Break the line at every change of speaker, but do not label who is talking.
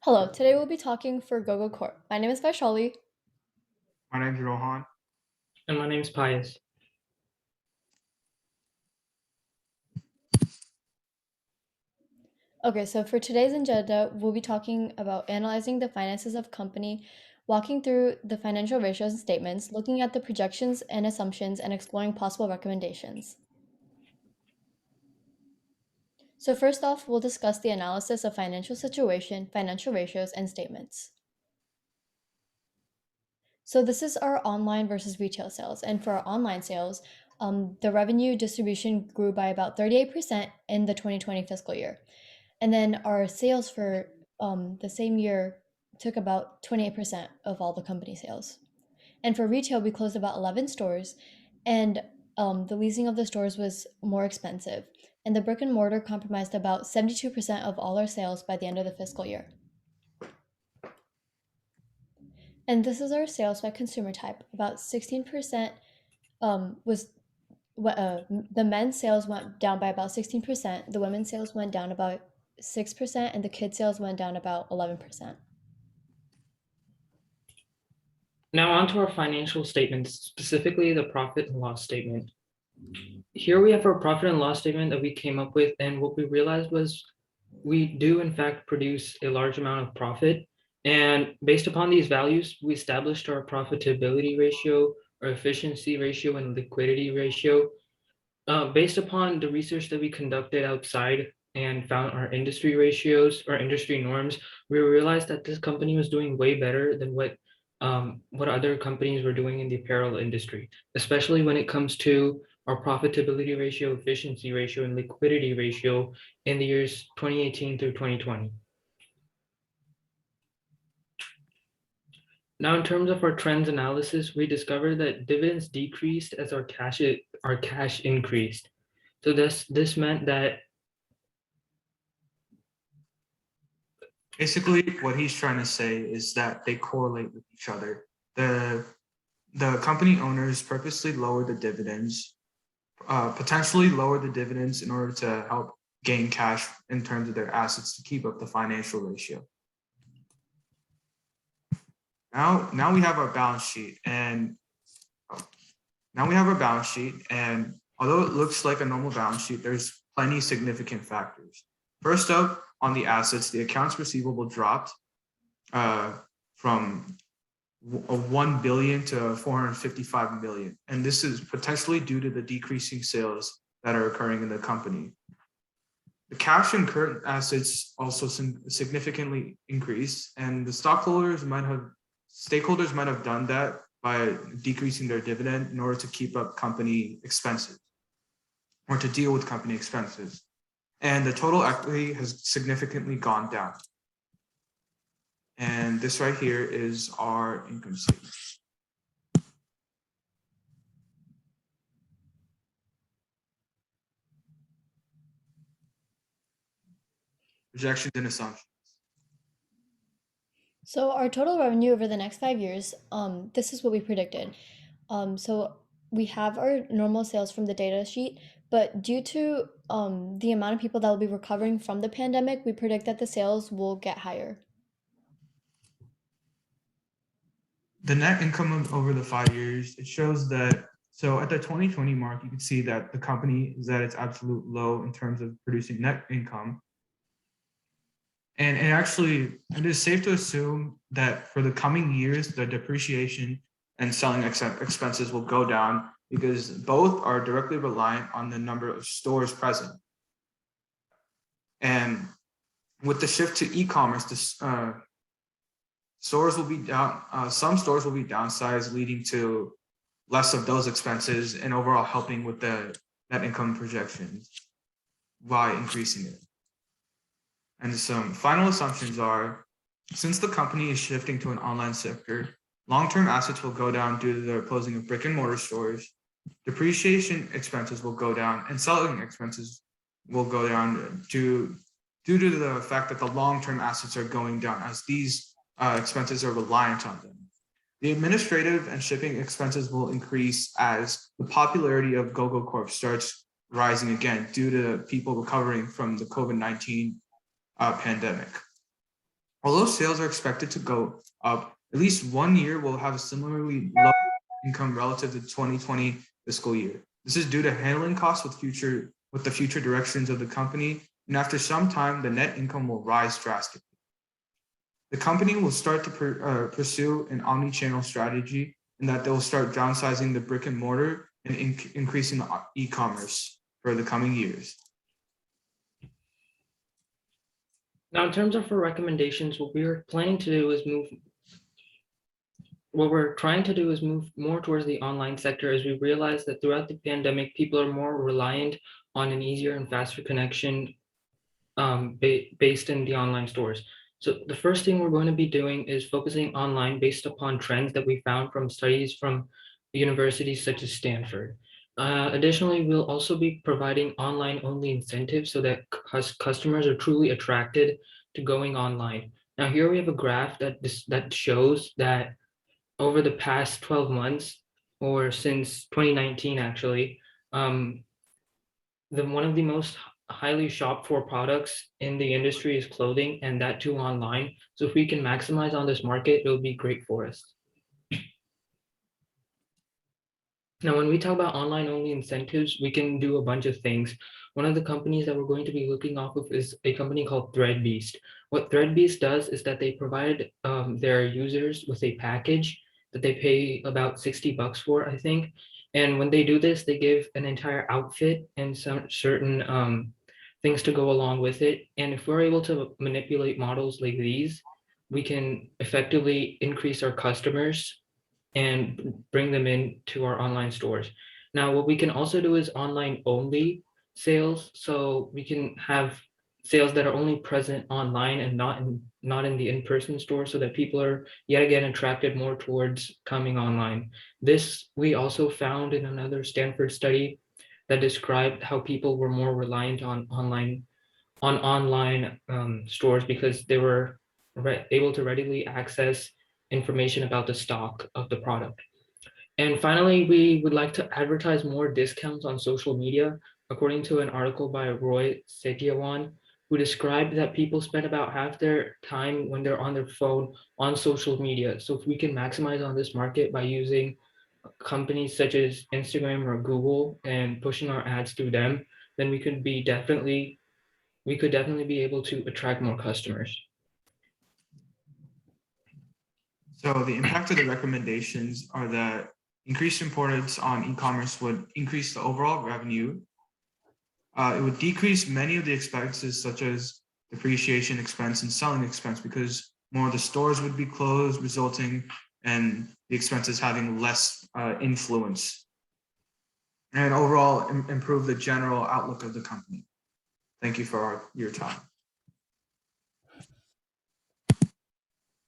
Hello, today we'll be talking for GoGo Corp. My name is Vaishali.
My name's Rohan.
And my name's Pius.
Okay, so for today's agenda, we'll be talking about analyzing the finances of company, walking through the financial ratios and statements, looking at the projections and assumptions, and exploring possible recommendations. So first off, we'll discuss the analysis of financial situation, financial ratios, and statements. So this is our online versus retail sales. And for our online sales, the revenue distribution grew by about 38% in the 2020 fiscal year. And then our sales for the same year took about 28% of all the company sales. And for retail, we closed about 11 stores, and the leasing of the stores was more expensive. And the brick and mortar comprised about 72% of all our sales by the end of the fiscal year. And this is our sales by consumer type. About 16% was the men's sales went down by about 16%, the women's sales went down about 6%, and the kids' sales went down about 11%.
Now on to our financial statements, specifically the profit and loss statement. Here we have our profit and loss statement that we came up with, and what we realized was we do in fact produce a large amount of profit. And based upon these values, we established our profitability ratio, our efficiency ratio, and liquidity ratio. Based upon the research that we conducted outside and found our industry ratios or industry norms, we realized that this company was doing way better than what other companies were doing in the apparel industry, especially when it comes to our profitability ratio, efficiency ratio, and liquidity ratio in the years 2018 through 2020. Now, in terms of our trends analysis, we discovered that dividends decreased as our cash increased. So this meant that
Basically, what he's trying to say is that they correlate with each other. The company owners purposely lower the dividends, potentially lower the dividends in order to help gain cash in terms of their assets to keep up the financial ratio. Now we have our balance sheet, and although it looks like a normal balance sheet, there's plenty significant factors. First up, on the assets, the accounts receivable dropped from 1 billion to 455 million. And this is potentially due to the decreasing sales that are occurring in the company. The cash and current assets also significantly increased, and the stakeholders might have done that by decreasing their dividend in order to keep up company expenses or to deal with company expenses. And the total equity has significantly gone down. And this right here is our income statement. Projections and assumptions.
So our total revenue over the next 5 years, this is what we predicted. So we have our normal sales from the data sheet, but due to the amount of people that will be recovering from the pandemic, we predict that the sales will get higher.
The net income over the 5 years, it shows that, so at the 2020 mark, you can see that the company is at its absolute low in terms of producing net income. And it is safe to assume that for the coming years, the depreciation and selling expenses will go down because both are directly reliant on the number of stores present. And with the shift to e-commerce, stores will be down. Some stores will be downsized, leading to less of those expenses and overall helping with the net income projections by increasing it. And some final assumptions are, since the company is shifting to an online sector, long-term assets will go down due to the closing of brick and mortar stores, depreciation expenses will go down, and selling expenses will go down due to the fact that the long-term assets are going down as these expenses are reliant on them. The administrative and shipping expenses will increase as the popularity of GoGo Corp starts rising again due to people recovering from the COVID-19 pandemic. Although sales are expected to go up, at least 1 year will have a similarly low income relative to 2020 fiscal year. This is due to handling costs with the future directions of the company, and after some time, the net income will rise drastically. The company will start to pursue an omni-channel strategy, in that they'll start downsizing the brick and mortar and increasing the e-commerce for the coming years.
Now, in terms of our recommendations, what we're trying to do is move more towards the online sector, as we realize that throughout the pandemic, people are more reliant on an easier and faster connection based in the online stores. So the first thing we're going to be doing is focusing online based upon trends that we found from studies from universities such as Stanford. Additionally, we'll also be providing online only incentives so that customers are truly attracted to going online. Now here we have a graph that shows that over the past 12 months, or since 2019 actually, one of the most highly shopped for products in the industry is clothing, and that too online. So if we can maximize on this market, it'll be great for us. Now, when we talk about online only incentives, we can do a bunch of things. One of the companies that we're going to be looking off of is a company called ThreadBeast. What ThreadBeast does is that they provide their users with a package that they pay about $60 for, I think. And when they do this, they give an entire outfit and some certain things to go along with it. And if we're able to manipulate models like these, we can effectively increase our customers and bring them into our online stores. Now, what we can also do is online only sales. So we can have sales that are only present online and not in the in-person store, so that people are yet again attracted more towards coming online. This we also found in another Stanford study that described how people were more reliant on online stores because they were able to readily access information about the stock of the product. And finally, we would like to advertise more discounts on social media, according to an article by Roy Setyawan, who described that people spend about half their time when they're on their phone on social media. So if we can maximize on this market by using companies such as Instagram or Google and pushing our ads through them, then we could definitely be able to attract more customers.
So the impact of the recommendations are that increased importance on e-commerce would increase the overall revenue. It would decrease many of the expenses such as depreciation expense and selling expense, because more of the stores would be closed, resulting in the expenses having less influence, and overall improve the general outlook of the company. Thank you for your time.